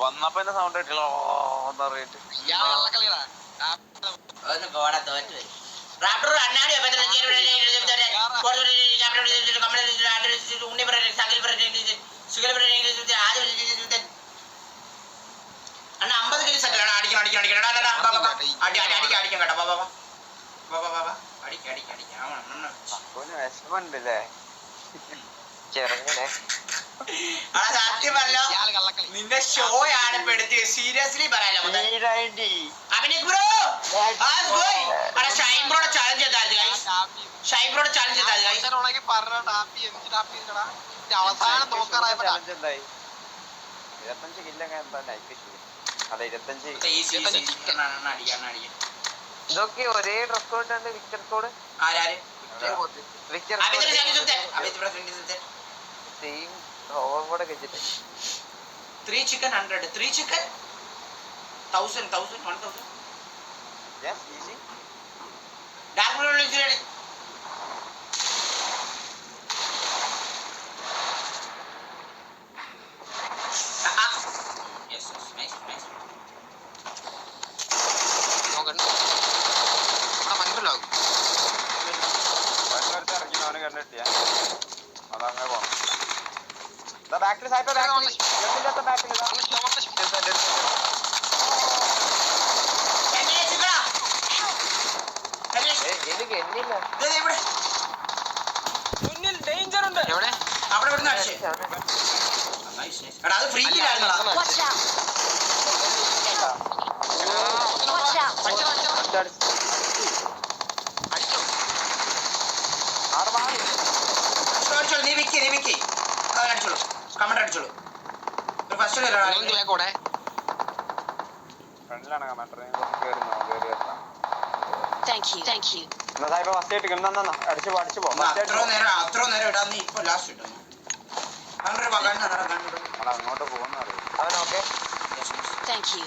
വന്നപ്പോ എന്നെ സൗണ്ട് കിട്ടില്ല അണ്ണ 50 കിലോ സെറ്റ് അടിക്കണം വിഷമുണ്ടല്ലേ സത്യമല്ലോ നിന്റെ ഷോ ആണ് ഇപ്പൊ എടുത്ത് സീരിയസ്ലി പറയാലോ ഷൈബ്രോടെ ചാലഞ്ച് ഷൈബ്രോടെ ചാലഞ്ച് അവസാനം നോക്കാറായപ്പോ 25 കില്ല അതെ 25 ഇതൊക്കെ ഒരേ ഡ്രസ് കോഡ് ഉണ്ട് Victor code same over code ഒക്കെ വെച്ചിട്ട് 3 chicken 100 3 chicken 1000 1000 yes easy dark blue is ready yes nice നോക്കണ്ട മണ്ടല്ലോ വണ്ടടുത്ത് ഇറങ്ങി അവനെ കണ്ടിട്ടിയാ അതങ്ങനെ പോണം ബാക്കിൽ സായിപ്പ് ബാക്കിൽ മുന്നിൽ ഡേഞ്ചർ ഉണ്ട് എവിടെ അവിടെ ഇവിടുന്ന് അടിച്ചേ എടാ അത് ഫ്രീ കില്ലായിരുന്നടാ അടിച്ചോളൂ നീ വിക്കി അവൻ അടിച്ചോളൂ കമന്റ് അടിച്ചോളൂ ഒരു ഫസ്റ്റ് ഫ്രണ്ടിലാണ് കമാൻഡർ കേറി Thank you. എന്നാ സായിപ്പ് ഫസ്റ്റ് ആയിട്ട് അടിച്ചു പോ അത്ര നേരം ഇടാന്ന് ഇപ്പൊ ലാസ്റ്റ് ഇട്ടു അങ്ങോട്ട് പോകുന്ന അറിയാം അവൻ ഓക്കെ Thank you.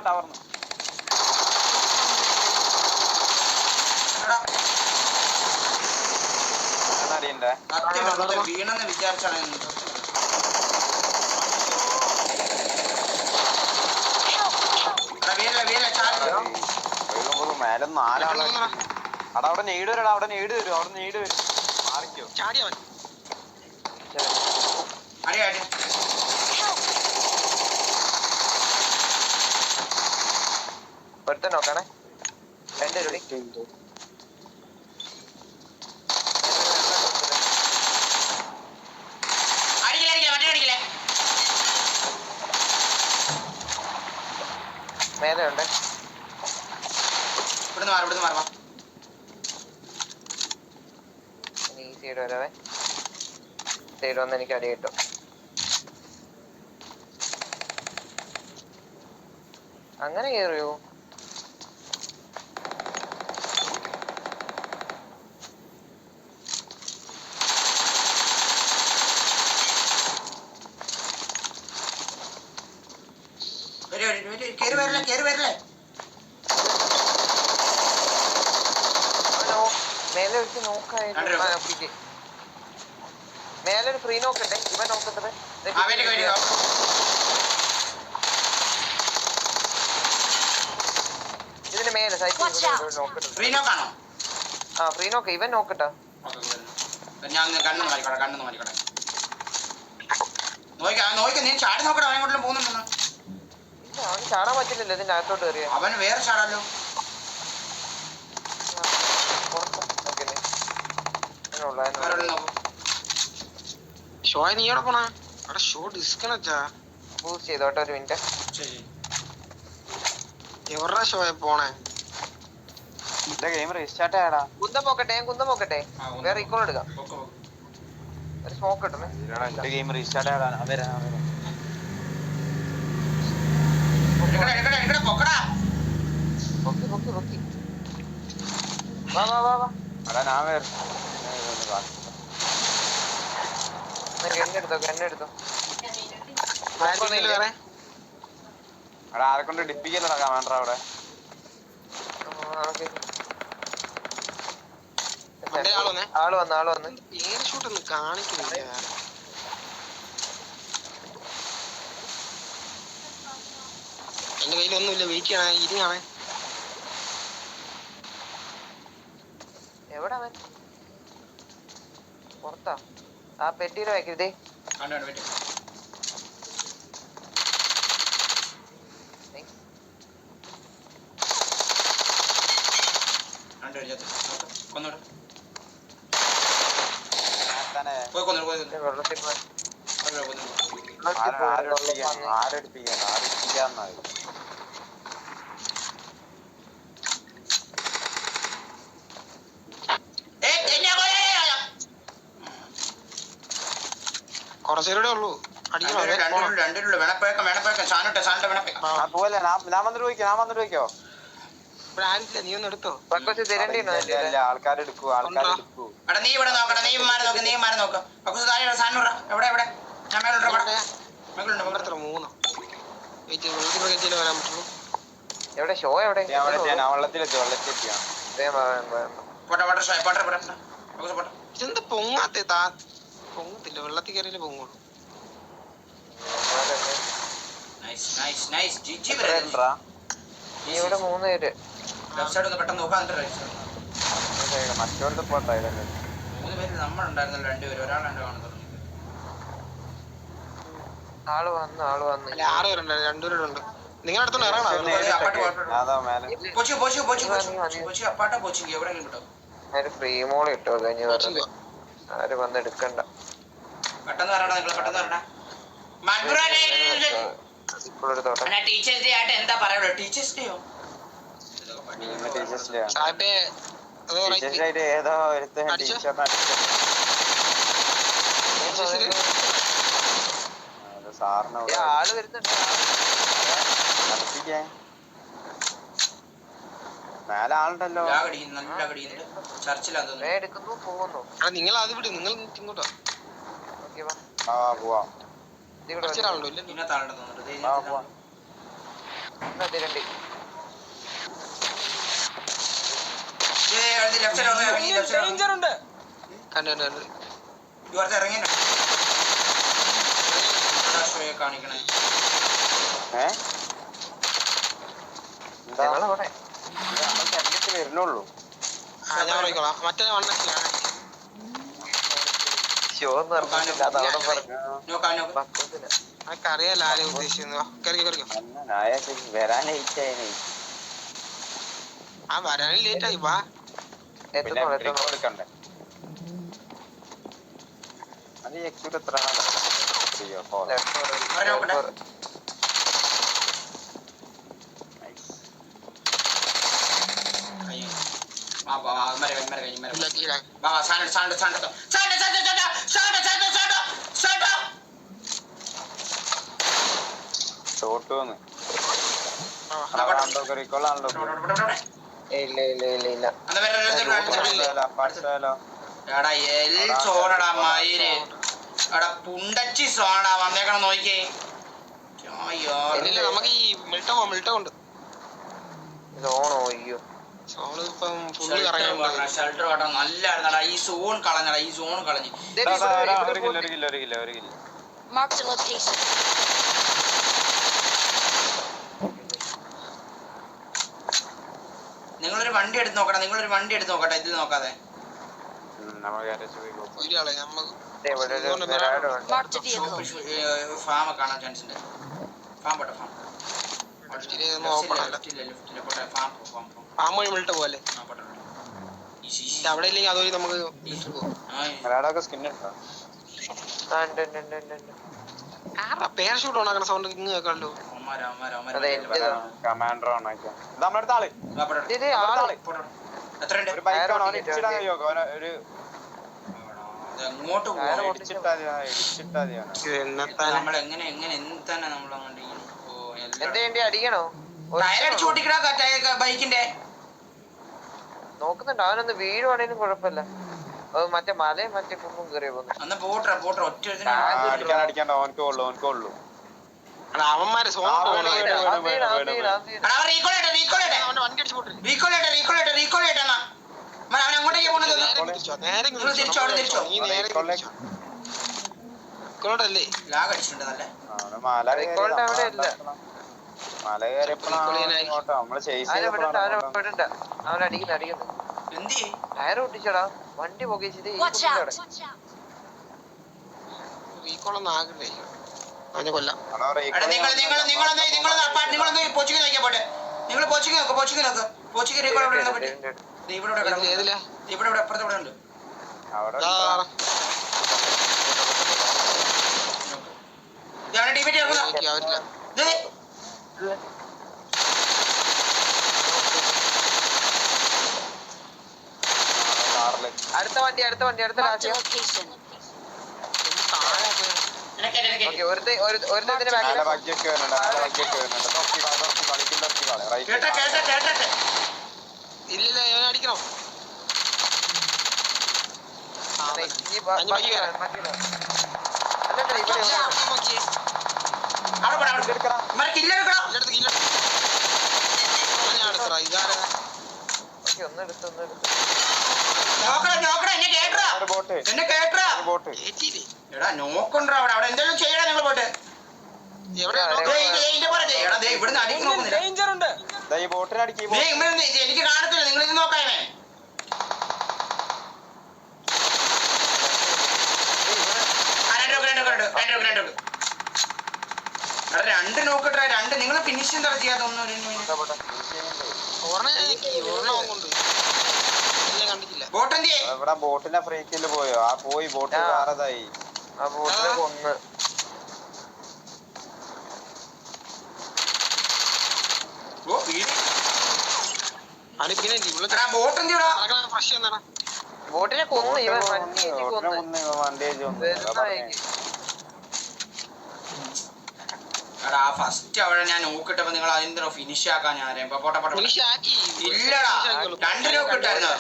ടവർന്ന് വീണെന്ന് വിചാരിച്ചാണ് മേലെ 4 ആള് അവിടെ നെയ്ഡ് വരും അവിടെ നെയ്ഡ് വരും മാറിക്കോ ചാടിയവൻ ഒരുത്തൻ നോക്കണേ എന്റെ മേലെ ഉണ്ട് ഇവിടുന്ന് മാറാം ഈ സൈഡ് വരാവേ സൈഡ് വന്ന് എനിക്ക് അടി കിട്ടും അങ്ങനെ കേറിയോ കേറി വരല്ലേ മേലെ വെച്ച് നോക്കായിട്ട് മേലെ ഒരു ഫ്രീ നോക്കട്ടെ ഇവൻ നോക്കട്ടെ ഇതിന് മേലെ ആ ഫ്രീ നോക്ക ഇവൻ നോക്കട്ടാ അവന് ചാടാൻ പറ്റില്ലല്ലോ ഇതിന്റെ അകത്തോട്ട് കയറിയ അവൻ വേറെ ചാടാലോ ഷോ നീ എവിടെ പോണ അവിടെ ഷോ ഡിസ്കണക്റ്റാ ബൂസ്റ്റ് ചെയ്തോട്ടെ ഒരു മിനിറ്റ് എവരുടെ ഷോ പോണേ ഗെയിം റീസ്റ്റാർട്ട് ആടാ കുന്തം നോക്കട്ടെ വേറെ റീകോൾ എടുക്കാം ഒരു സ്മോക്ക് കിട്ടണേ ഗെയിം റീസ്റ്റാർട്ട് ആടാ പൊക്കി. വാ വാ വാ വാ. എടാ ഞാൻ വേറെ ഗണ്ണെടുത്തോ ഗണ്ണെടുത്തോ. വേറെ എടാ ആരെ കൊണ്ട് ഡിപ്പിക്കല്ലടാ കമാൻഡർ അവിടെ. ആള് വന്ന് ഏത് ഷൂട്ടൊന്നും കാണിക്കുന്നില്ല. എന്റെ കയ്യിലൊന്നുമില്ല. വെയിറ്റ് ചെയ്യണേ. ഇരിയാണേ. എവിടെ അവൻ? പുറത്താ. ആ പെട്ടിയുടെ വെക്കരുതേ. ആരെടുപ്പിക്കാന്നായി. കുറച്ചേരൂടെ ഉള്ളൂ. അടിക്കണോ? പോലെ ഞാൻ വന്നിട്ട് പോയിക്കോ. ഇവിടെ ആരില്ല. നീ ഒന്ന് എടുത്തോ. ആൾക്കാരെടുക്കൂ. നീ ഇവിടെ നോക്കട്ടെ. നീ മാറി നോക്ക്. എവിടെ മൂന്നോ വരാൻ പറ്റുള്ളൂ. എവിടെ ഷോ? എവിടെ വെള്ളത്തിലെത്തിയാണ്. ഇതെന്താ പൊങ്ങാത്തെ? പൊങ്ങത്തില്ല. വെള്ളത്തിൽ കയറിയില്ലേ പൊങ്ങുള്ളൂ. ഇവിടെ 3 പേര്. മറ്റോടത്ത് പോട്ടെ. 3 പേര് നമ്മളുണ്ടായിരുന്നല്ലോ. 2 പേര്. ഒരാളുണ്ട് കാണുന്നു. ആള് വന്ന് 6 പേരുണ്ട്. 2 പേരുണ്ട്. നിങ്ങളുടെ അടുത്തോണ്ട് ഇറങ്ങണം. ഫ്രീ മോൾ ഇട്ടോ കഴിഞ്ഞ ആര് വന്ന് എടുക്കണ്ട. ടീച്ചേഴ്സ് ഡേ ആയിട്ട് എന്താ പറയുള്ളൂ? ടീച്ചേഴ്സ് ഡേയോ? ഏതോ സാറിന് ആള് വരുന്നുണ്ട്. മേലെ ആളുണ്ടല്ലോ. എടുക്കുന്നു പോകുന്നു. നിങ്ങൾ അത് വിട്. നിങ്ങൾ ഇങ്ങോട്ടോ. പോവാ. കുറച്ചൊരാളുണ്ടോ? ഇല്ല. കണ്ടു കാണിക്കണേ. വരുന്നുള്ളൂ. ഞാൻ പറയിക്കോളാം. മറ്റേ അറിയാലോ ആരെ ഉദ്ദേശിക്കുന്നു. വരാൻ വരാനും ലേറ്റ് ആയി. വാ. കൊടുക്കണ്ടേ? അത് എക്സ്യൂട്ട് എത്ര ഷോട്ടോന്ന് പുണ്ടച്ചി സോണടാ വന്നേക്കണം. നോക്കിയേ. നമുക്ക് ഈ മിൽട്ടോ ഉണ്ട്. ഷെൽട്ടർ ഓട്ടോ നല്ലായിരുന്നടാ. ഈ സോൺ കളഞ്ഞടാ. ഒരു കിലോ. Marked a location. നിങ്ങളൊരു വണ്ടി എടുത്ത് നോക്കട്ടെ. ഇതിൽ നോക്കാതെ Marked a vehicle. ഫാം കാണാൻ ചാൻസ് ഉണ്ട്. ഫാം പോട്ടെ. മിൽട്ടോ പോലെ അവിടെ ഇല്ലെങ്കിൽ അതുവഴി നമുക്ക് പേരഷൂട്ട് ഓണാക്കണ സൗണ്ട് ഇങ്ങ് കേൾക്കാമല്ലോ. കമാൻഡർ ഓണാക്കിയ നമ്മളടുത്ത ആള് ഒരു ബൈക്കാണോ ഒരു എങ്ങോട്ട് അടിക്കണോ? ബൈക്കിന്റെ നോക്കുന്നുണ്ട്. അവനൊന്ന് വീഴുവാണേലും കുഴപ്പമില്ല. മറ്റേ മലയും മറ്റേ കുന്നും കയറിയ പോകുന്നു. അടിക്കാണ്ട് ഓനക്ക് കൊള്ളു. അവന്മാര് മല കയറിയപ്പോഴാണ് നമ്മള് അവനടിക്കുന്നു. ടയർ പൊട്ടിച്ചടാ, വണ്ടി പോകിച്ചിട്ട് Watch out! റീകോളൊന്നും ആകില്ലേ അവനെ കൊല്ലാം. അടുത്ത വണ്ടി അടുത്ത Marked a location. ഒരുത്തന്റെ ബാക്കിൽ ഇല്ലില്ല അടിക്കണം. എനിക്ക് കാണത്തില്ല, നിങ്ങൾ ഇത് നോക്കാമേ. രണ്ട് നോക്കട്ടെ, രണ്ട് നിങ്ങൾ ഫിനിഷ് എന്താ ചെയ്യാത്ത ഒന്നും ബോട്ടിന്റെ ഫ്രീക്കില് പോയോ? ആ പോയി ബോട്ട് വേറെതായി. ആ ബോട്ടിനെ കൊന്ന്. ബോട്ടിനെ കൊന്ന് ഇവൻ ഫസ്റ്റ് അവിടെ ഞാൻ നോക്കിട്ടപ്പോ നിങ്ങൾ അതിന്റെ ഫിനിഷ് ആക്കാൻ ഞാൻ ഇല്ലടാ, രണ്ട് നോക്കിട്ടായിരുന്നു.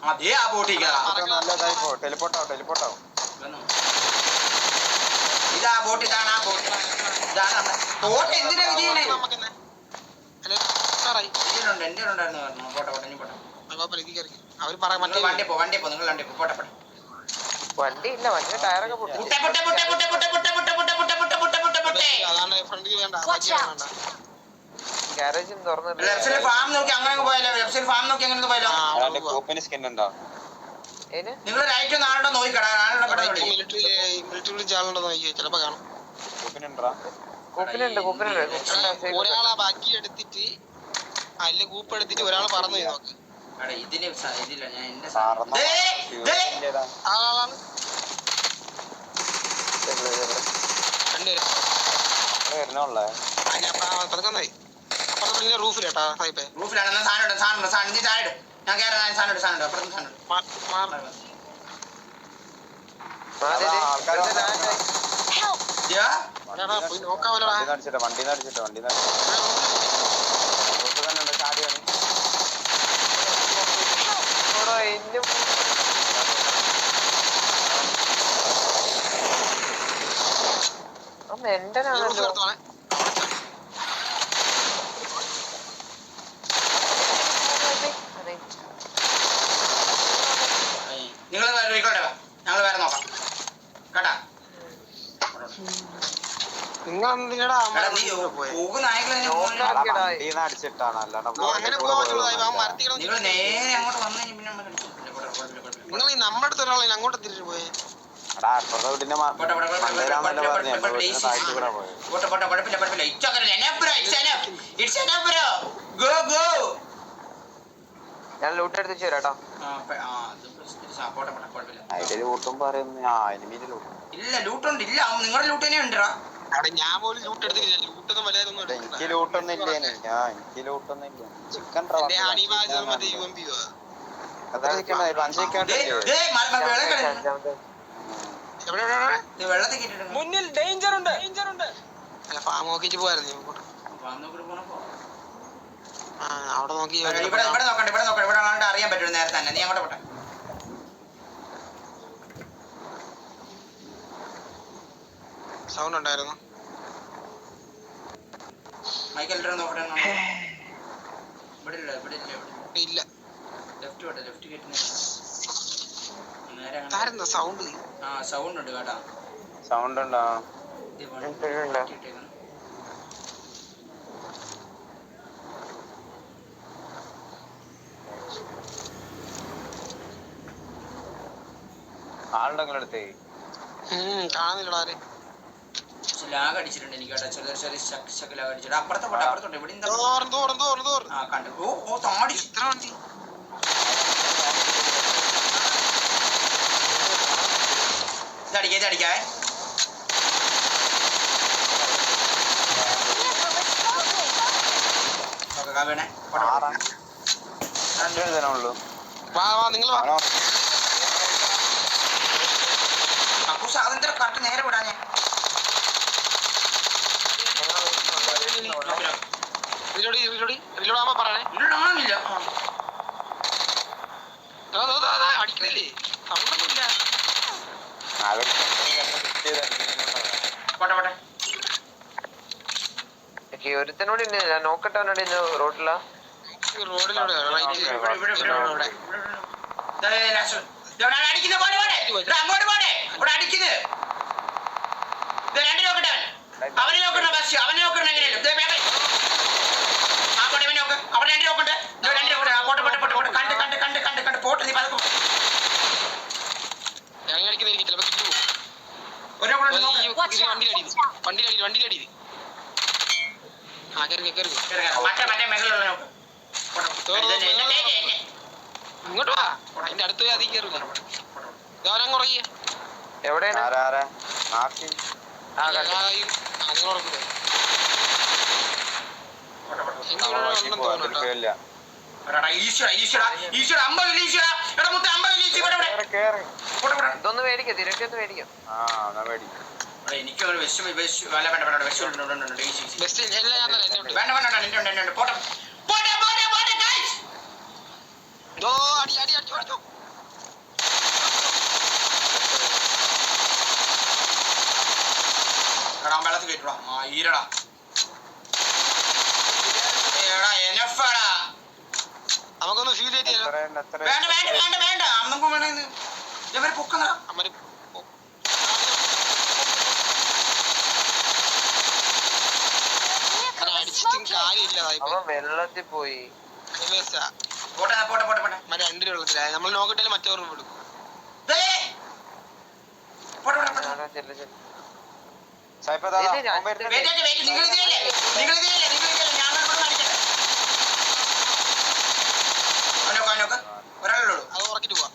അതേ ആ ബോട്ടിൽ ഇതാ ബോട്ട്, ഇതാണ് ആ ബോട്ട്, ഇതാണ് ബോട്ട്. എന്തിനാ വിജയണേ? എന്റെ ഉണ്ടായിരുന്നു പറഞ്ഞു. പോട്ടെ പോട്ടെ, പോട്ടെ. വണ്ടി പോ, നിങ്ങൾ വണ്ടി പോ, പോട്ടെ പോട്ടെ. വണ്ടി ഇല്ല, വണ്ടിയുടെ ടയറൊക്കെ പൊട്ടി. Watch out! ഗാരേജും തുറന്നിട്ട് ലെഫ്റ്റ് ഫാം നോക്കി അങ്ങനെ പോയാലോ? ലെഫ്റ്റ് ഫാം നോക്കി അങ്ങനെ പോയാലോ? നിങ്ങൾ റൈറ്റ് നാളെ നോക്കിക്കടാ. ചിലപ്പോ കാണും. ഒരാളെ ബാക്കി എടുത്തിട്ട് അല്ല കൂപ്പ് എടുത്തിട്ട് ഒരാൾ പറന്നു നോക്ക്. ഇതിന് ഇതില്ല, ഞാൻ എന്റെ റൂഫിലേട്ടാ റൂഫിലാണ് സാധനം ഞാൻ കയറാൻ സാധനം അപ്പുറത്ത് സാധനം. Help! വണ്ടി എന്റെനാണല്ലോ. നിങ്ങൾ ഞങ്ങൾ വേറെ നോക്കാം കേട്ടാ. നിങ്ങൾ എന്തിനാ അടിച്ചിട്ടാണ് അല്ലാണ്ട് നിങ്ങൾ നേരെ അങ്ങോട്ട് വന്നു കഴിഞ്ഞാൽ പിന്നെ നിങ്ങൾ ഈ നമ്മുടെ അടുത്ത് ഒരാളെ അങ്ങോട്ട് തിരിച്ചു പോയേ. ഞാൻ ലൂട്ട് എടുത്ത് ചേരാട്ടോ. ഇല്ല ലൂട്ടുണ്ട്, ഇല്ല നിങ്ങളുടെ ലൂട്ട് തന്നെ ഉണ്ടാ. ഞാൻ പോലും ലൂട്ട് എടുത്തില്ല. ലൂട്ടൊന്നും വലുതൊന്നും എനിക്ക് ലൂട്ടൊന്നുമില്ല. ചിക്കൻ മുന്നിൽ ഡേഞ്ചർ ഉണ്ട്. ഫാം നോക്കിട്ട് പോയായിരുന്നു. അവിടെ നോക്കി ഇവിടെ നോക്കണ്ട, ഇവിടെ ആണ്ട് അറിയാൻ പറ്റും നേരത്തെ തന്നെ. നീ അങ്ങോട്ട് പോട്ടെ. സൗണ്ട് ഉണ്ടായിരുന്നു. മൈക്ക് എല്ലാവരും നോക്കട്ടെ. ഇല്ല ലെഫ്റ്റ് പോട്ടെ, ലെഫ്റ്റ് കേട്ടുന്ന നേരെ സൗണ്ട്. ആ സൗണ്ട് ഉണ്ട് കേട്ടാ. സൗണ്ട് ഉണ്ടോ? ആളുടെ അടുത്തേ കാണുന്നില്ലടാ. ലാഗ് അടിച്ചിട്ടുണ്ട് എനിക്ക് കേട്ടോ. ചെറിയ ലാഗ് അടിച്ചിട്ട് അപ്പുറത്തെ പോട്ടെ, അപ്പുറത്തോട്ടെ. ഇവിടെ ആ കണ്ടു. ഓ താടി എത്ര വണ്ടി ഇതടിക്കാ. Vehicle is smoking. ഉള്ളൂ. നിങ്ങൾ സാധനത്തിന് കറക്റ്റ് നേരെ വിടാഞ്ഞേ. പറയണേ ഇല്ലാണില്ല. അടിക്കണില്ലേ? സൗണ്ടൊന്നുമില്ല. പോട്ടെ പോട്ടെ. ഒരുത്തനോട് നോക്കട്ടവനോട് റോഡിലാ. റോഡിലൂടെ അടിക്കുന്നത് അങ്ങോട്ട് പോട്ടെ. ഇവിടെ അടിക്കുന്നത് രണ്ട് നോക്കട്ടെ. അവനെ നോക്കണ്ട ബസ്, അവനെ നോക്കണ എങ്ങനെയല്ലോ. ആ പോട്ടെ, ഇവൻ നോക്ക്. അവിടെ രണ്ട് നോക്കണ്ട്, രണ്ട് നോക്കട്ടെ. പോട്ടെ പോട്ടെ പോട്ടെ പോട്ടെ. കണ്ട് പോട്ടെ. നീ പതുക്കെ അടിക്കുന്ന ചിലപ്പോ കിട്ടുമോ? വണ്ടിയിലടി. ആ കയറി മറ്റേ മേഖലയുള്ള നോക്ക്. ഇങ്ങോട്ട് വാ. അതിന്റെ അടുത്ത് അതി കയറി ഉറങ്ങിയ എവിടെയാണ്? ഇതൊന്ന് മേടിക്കാം, തിരക്കൊന്ന് മേടിക്കാം. എനിക്ക് ഒരു വെള്ളത്തിൽ കേട്ടുവാ. ഈരടാ നമുക്കൊന്ന് ഫീൽ ചെയ്തില്ല. വേണ്ട അമ്മക്കും വേണമെന്ന് ഇവരെ പൊക്കുന്ന അടിച്ചിട്ടും കാര്യമില്ല. വെള്ളത്തിൽ പോയി. രണ്ടിന് വെള്ളത്തിലായി. നമ്മൾ നോക്കിട്ടാലും മറ്റവർ വിടും. അത് ഉറക്കിട്ട് പോവാ.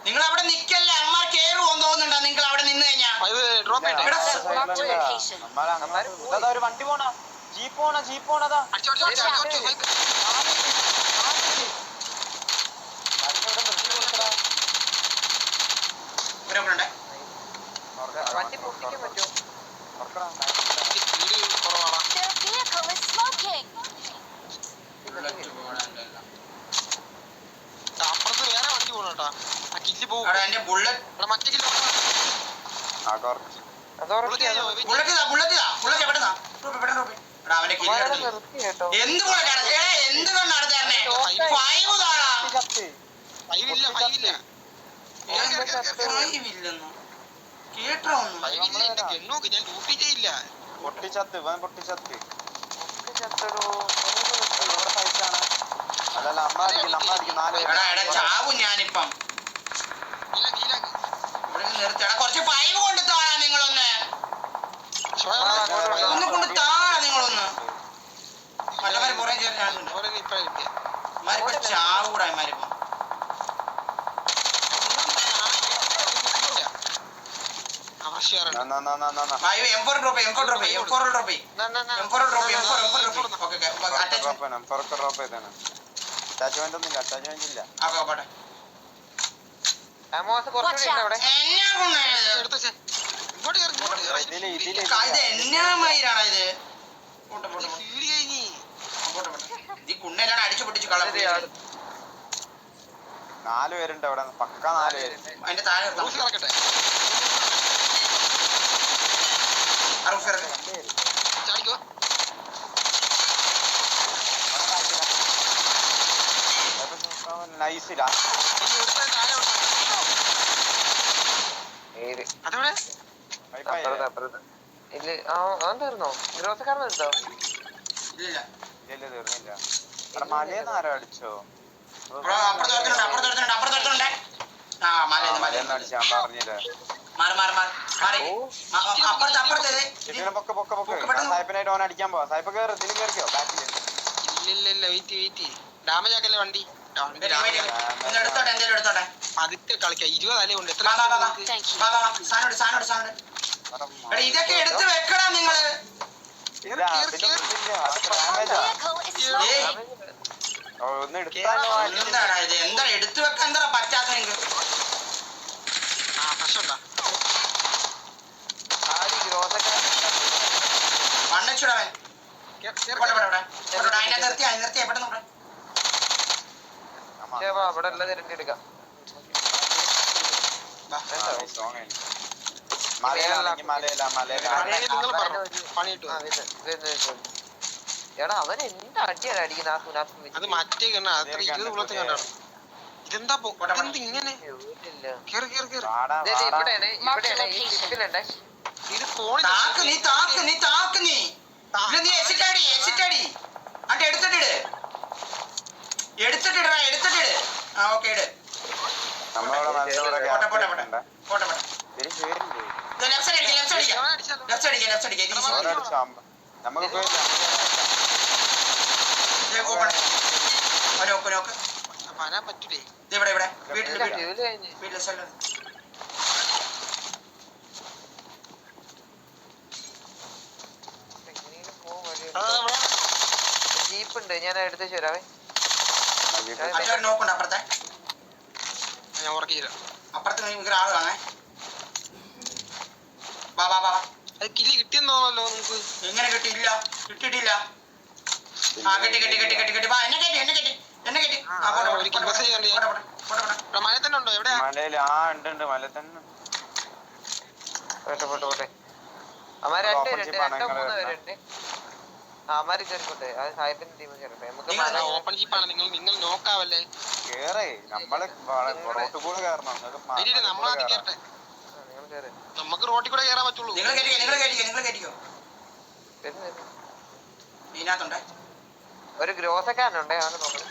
നിങ്ങൾ അവിടെ നിക്കല്ലേ, അമ്മമാർ കേറുവോന്ന് തോന്നുന്നുണ്ടോ? നിങ്ങൾ അവിടെ നിന്ന് കഴിഞ്ഞാ ഡ്രോപ്പ് ഒരു വണ്ടി പോണ ജീപ്പ് പോണതാ. വണ്ടി പൊട്ടിക്കാൻ പറ്റുമോ? Their vehicle is smoking. അപ്പുറത്ത് വേറെ വണ്ടി പോണോട്ടാ. ആ കില്ല് പോകും. എന്റെ ബുള്ളറ്റ് മറ്റേ കില്ല് എന്ത് കൊണ്ടാണ് പൊട്ടിച്ചത്ത് അതല്ല ചാവും ഞാനിപ്പം. നിർത്തണം, കുറച്ച് ഫൈവ് കൊണ്ട് താഴാ നിങ്ങളൊന്ന് കൊണ്ട് താഴാ നിങ്ങളൊന്ന്. മറ്റവരെ പുറകെ ചേർന്ന് ചാവൂടാ മാരിപ്പം. M4 ഡ്രോപ്പ് അറ്റാച്ച്മെന്റ് ഇല്ല. ഇത് എന്നാ മയിലാണോ ഇത്? പോട്ടെ പോട്ടെ ഫീഡ് കഴിഞ്ഞ് പോട്ടെ പോട്ടെ ഈ കുണ്ണെല്ലാം അടിച്ചു പൊട്ടിച്ച് കളർ 4 പേരുണ്ട് അവിടെ പക്ക 4 പേര്. അതിന്റെ താഴെ റൂഫിൽ കിടക്കട്ടെ ചാടിക്കോ നൈസിലാ ഇനി ഒരുത്തൻ താഴെ ഉണ്ട്. ഏത് അതെവിടെ അപ്പുറത്ത് അപ്പുറത്ത് ഇല്ല അവൻ തീർന്നോ ഗ്രോസക്കാരൻ തീർത്തോ ഇല്ല ഇല്ല തീർന്നില്ല. അവിടെ മലയെന്ന് ആരോ അടിച്ചോ? അപ്പുറത്തോട്ടുണ്ട് ആ മലയെന്ന് മലയെന്ന് അടിച്ച് ഞാൻ പറഞ്ഞില്ലേ. മാറി മാറി മാറി മാറി അപ്പുറത്ത് അപ്പുറത്ത് ഇതിനെ പൊക്കെ പൊക്കെ പൊക്കെ ഞാൻ സായിപ്പിനായിട്ട് ഓൻ അടിക്കാൻ പോവാ. സായിപ്പ് കേറ് ഇതിന് കേറിക്കോ ബാക്കില്. ഇല്ല വെയിറ്റ് ഡാമേജ് ആക്കല്ലേ വണ്ടി വണ്ടി ഒന്ന് എടുത്തോട്ടെ എന്തേലും എടുത്തോട്ടെ പതുക്കെ കളിക്കാം 20 അലയുണ്ട് എത്ര വാ, വാ, വാ, വാ. സാധനം എടാ ഇതൊക്കെ എടുത്ത് വെക്കണം നിങ്ങള് ഇല്ല പിന്നെ ഇല്ല ഡാമേജാ. ഏയ് ഒന്ന് എടുത്താൽ എന്താടാ ഇത് എന്താ എടുത്തു വെക്കാൻ എന്താ പറ്റാത്ത നിങ്ങൾക്ക് പ്രശ്നമുണ്ടാ ആര് ഗ്രോസക്കാരൻ മണ്ണച്ചുടവൻ അതിനകത്ത് നിർത്തിയാ പെട്ടെന്ന് അവിടെ ഉള്ളത് രണ്ടെടുക്കാം മലയിലാണെങ്കിൽ മലയില നിങ്ങൾ പറഞ്ഞു പണി കിട്ടും എടാ അവൻ എന്താ അടിയാണ് അടിക്കുന്ന ആ സുനാസ് അത് മറ്റേ കണ്ണ അത്ര 20 ബുള്ളറ്റ് കണ്ടാണ് ഇതെന്താ എന്ത് ഇങ്ങനെ കേറി ഇവിടെയാണ് ഇവിടെയാണ് ഈ ഷിപ്പിലുണ്ടേ ഇത് ഫോണിൽ എടുത്തിട്ടിട് ആ ഓക്കെ ഇട് നമ്മളവിടെ ലെഫ്റ്റ് അടിക്കാം നമുക്ക് വരാൻ പറ്റൂലേ ഇവിടെ വീട്ടില് സ്ഥലം ജീപ്പ് ഉണ്ട് ഞാൻ എടുത്ത് തരാവേ നോക്കണ്ട അപ്പുറത്തെ ഞാൻ ഉറക്കി തരാം അപ്പുറത്ത് നിങ്ങൾക്ക് ആള് കാണേ വാ വാ വാ അത് കില്ല് കിട്ടിയെന്ന് തോന്നല്ലോ നമുക്ക് എങ്ങനെ കിട്ടിയില്ല കിട്ടിയിട്ടില്ല ആ കെട്ടി വാ എന്നെ കെട്ടി മഴ തന്നെ ഉണ്ടോ എവിടെയാ മലയില് ഉണ്ട് മല തന്നെ പോട്ടെ അമാര് രണ്ടോ മൂന്നോ പേരുണ്ട് അമാര് കയറിക്കോട്ടെ അത് സാഹിബിന്റെ ടീം കയറട്ടെ നമുക്ക് ഓപ്പൺ ജിപ്പാണ് നിങ്ങൾ നോക്കാവല്ലേ കേറേ നമ്മള് റോട്ട് കൂടെ കയറണം നമ്മളാദ്യം കേറട്ടെ നിങ്ങൾ കയറി നമുക്ക് റോട്ടിൽ കൂടെ കയറാൻ പറ്റുള്ളൂ നിങ്ങൾ കയറ്റിക്കോ ഇതിനകത്തുണ്ടേ ഒരു ഗ്രോസക്കാരനുണ്ടേ അവന് നോക്കണം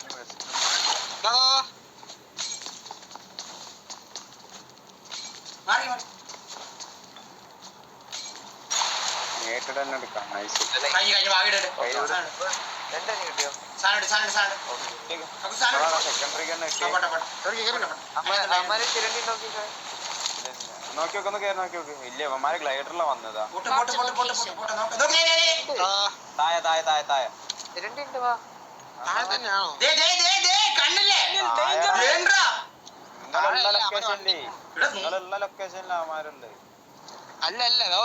മാറി നേരിട്ട് തന്നെ എടുക്കാം നൈസ് കഴിഞ്ഞ വാങ്ങിയിട്ട് രണ്ടു കിട്ടിയോ സാധനം സെക്കൻഡറി തന്നെ അമാര് ചിരണ്ടി നോക്കിക്കോ നോക്കി നോക്കൊന്ന് കയറി നോക്കി നോക്ക് ഇല്ല ഇവന്മാര് ഗ്ലൈഡറിലാ വന്നതാ തായ ചിരണ്ടി ഉണ്ട് വാ താഴെ തന്നെയാണോ നിങ്ങളുള്ള ലൊക്കേഷനിൽ അവന്മാരുണ്ട് അല്ല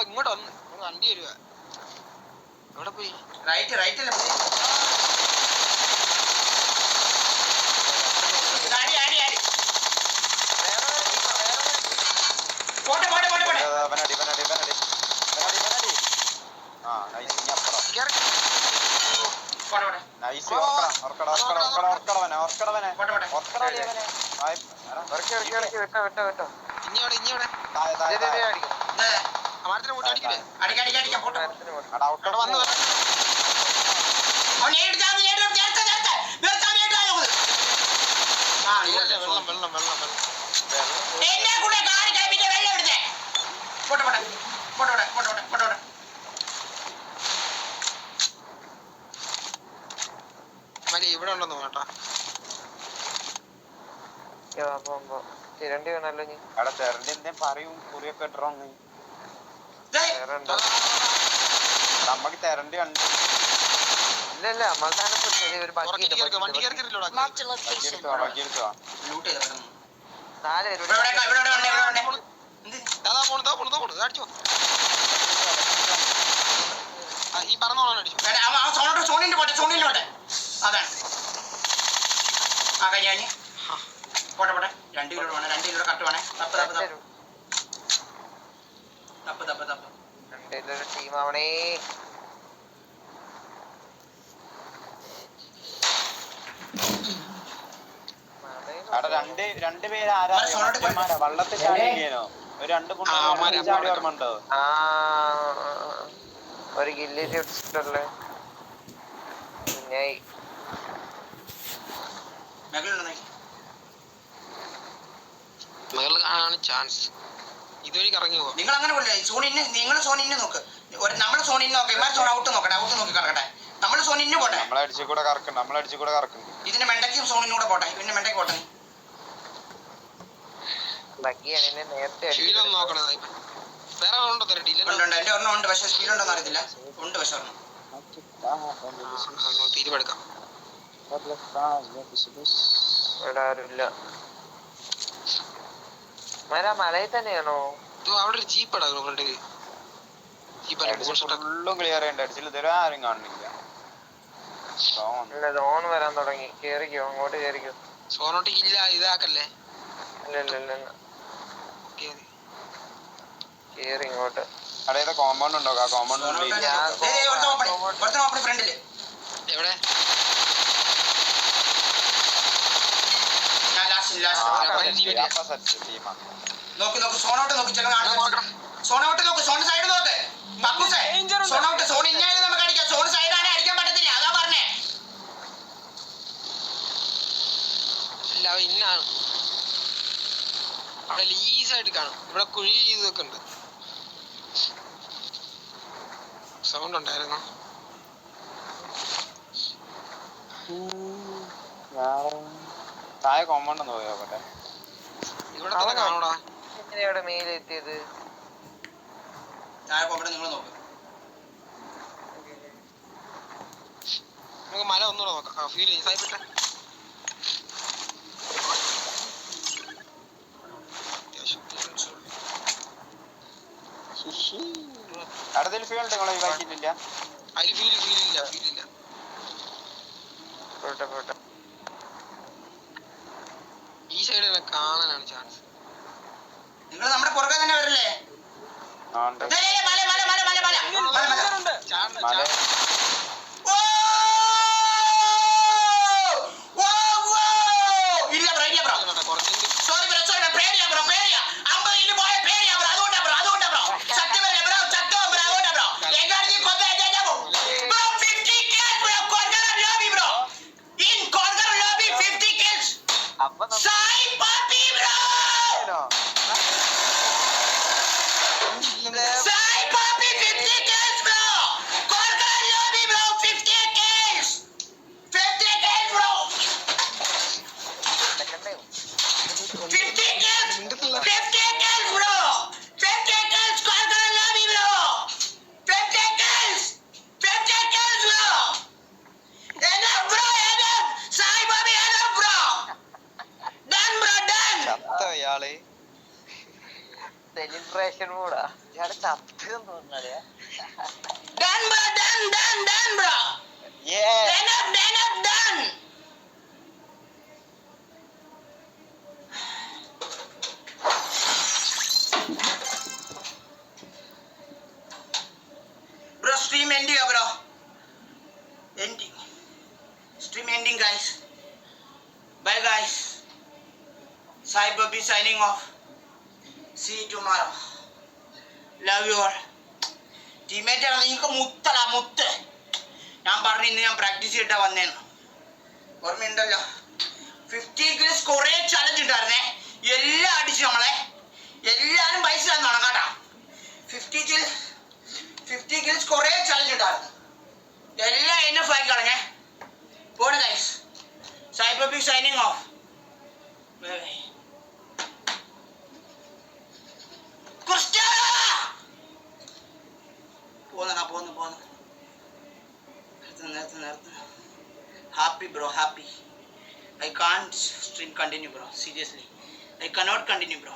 ഇങ്ങോട്ട് വന്ന് വണ്ടി വരുക എവിടെ പോയി റൈറ്റ് നൈസ് വെട്ടോ ഇഞ്ഞവിടെ അമാരത്തിന് കൂട്ടി അടിക്കില്ലേ അവിടെ വന്ന് വെള്ളം മതി ഇവിടെ ഉണ്ടെന്ന് കേട്ടോ ചിരണ്ടി വേണല്ലോ നീ അവിടെ തെരണ്ടി എന്തേ പറയും കുറിയൊക്കെ ഇട്ടോ നീ നമ്മക്ക് തെരണ്ടി ഉണ്ട് ഇല്ല വണ്ടി കയറിക്കില്ലോടാ Marked a location. വകിയെടുത്തോ നാല് പേര് പോണു അടിച്ചോ ഈ പറന്നോളാൻ അടിച്ചു. സോണിന്റെ പോട്ടെ അതാണ് ആ കഴിഞ്ഞ പോട്ടെ 2 കിലോ വേണം 2 കിലോ കട്ട് വേണേ തപ്പ് ടീം ആവണേ. രണ്ടുപേര് ആരാ വള്ളത്തിൽ ചാടിയില്ലേനോ? ഒരു 2 ചാടി ഓർമ്മ ഉണ്ടോ? ഒരു ഗില്ലി ഷിഫ്റ്റല്ലേ പിന്നെ മേളിൽ കാണാനാണ് ചാൻസ്. ഇതുവഴി കറങ്ങി പോവാം. നിങ്ങൾ അങ്ങനെ പോലെ നിങ്ങൾ സോണിന് നോക്ക്. നമ്മള് സോണിന് നോക്കാം. ഇമാർ സോൺ ഔട്ട് നോക്കട്ടെ. ഔട്ട് നോക്കി കറക്കട്ടെ. നമ്മള് സോണിന് പോട്ടെ. നമ്മളടിച്ചു കൂടെ കറക്കും. ഇതിന്റെ മെണ്ടയ്ക്കും സോണിനൂടെ പോട്ടെ. പിന്നെ മെണ്ടയ്ക്ക് പോട്ടെ. നോക്കണം. വേറെ ഉണ്ടോ എന്റെ ഒരെണ്ണം ഉണ്ട്. പക്ഷെ സ്പീഡ് ഉണ്ടോന്ന് അറിയത്തില്ല. ഉണ്ട് പക്ഷെ ഒരെണ്ണം തീരുമാനിക്കാം. മലയിൽ തന്നെയാണോ? അവിടെ ഒരു ജീപ്പ് ഫുള്ളും ക്ലിയർ ചെയ്യണ്ട. അടിച്ചില്ല ഇതുവരെ ആരും കാണുന്നില്ല. സോൺ വരാൻ തുടങ്ങി. കേറിക്കോ, അങ്ങോട്ട് കേറിക്കോ. സോണോട്ടേക്ക് ഇല്ല, ഇതാക്കല്ലേ. ഇല്ല കേറി ഇങ്ങോട്ട്. അവിടെ കോമ്പൗണ്ട് ഉണ്ടോ? ആ കോമ്പൗണ്ട് ഫ്രണ്ടില് എവിടെ? നോക്ക് സോണോട്ട് നോക്ക്. സോണോട്ട് നോക്ക്. സോൺ സൈഡ് നോക്ക്. സോണോട്ട് സോൺ ഇന്നായാലും നമുക്ക് അടിക്കാം. സോൺ സൈഡാണ് അടിക്കാൻ പറ്റത്തില്ല. അതാ പറഞ്ഞേ. ഇല്ല ഇന്നാണ് അവിടെ ലീസായിട്ട് കാണും. ഇവിടെ കുഴി ഇതൊക്കെ ഉണ്ട്. സൗണ്ട് ഉണ്ടായിരുന്നു. താഴെ കോമ്പൗണ്ട് ഒന്ന് പോയോട്ടെ. ഇവിടെ തന്നെ കാണൂടാ. എങ്ങനെയാണ് മേലെത്തിയത്? താഴെ കോമ്പൗണ്ട് നിങ്ങൾ നോക്ക്. നമുക്ക് മല ഒന്നുകൂടെ നോക്കാം. ഫീൽ ചെയ്യും. സായിപ്പിട്ടെ അടുത്ത ഫീൽഡ് നിങ്ങൾ ഒഴിവാക്കിയിട്ടില്ല. അതിൽ ഫീലില്ല. ഈ സൈഡ് തന്നെ കാണാനാണ് ചാൻസ്. നിങ്ങൾ നമ്മുടെ പുറകെ തന്നെ വരില്ലേ? സെലിബ്രേഷൻ മൂടാ. ഇയാള് ചത്തെന്ന് തോന്നുന്നല്ലേ. Bro, stream ending, bro. Stream ending, guys. Bye, guys. Sai Bobby signing off. See you tomorrow. Love you all. Teammate ആണ് നിങ്ങൾക്ക് മുത്ത്. ഞാൻ പറഞ്ഞു ഇന്ന് ഞാൻ പ്രാക്ടീസ് ചെയ്തിട്ടാ വന്നേന്ന്. ഓർമ്മയുണ്ടല്ലോ. 50 kills കുറേ ചലഞ്ച് ഉണ്ടായിരുന്നേ. എല്ലാം അടിച്ചു നമ്മളെ. എല്ലാരും പൈസ തന്നോണം കേട്ടാ. 50 kills കുറേ ചലഞ്ച് ഉണ്ടായിരുന്നു. എല്ലാം എന്നെ ഫൈൻ കളഞ്ഞേ. പോണേ guys. Cyber signing off. Bye bye. പോന്ന് നിർത്തുന്ന happy bro, happy. I can't stream continue bro, seriously I cannot continue bro.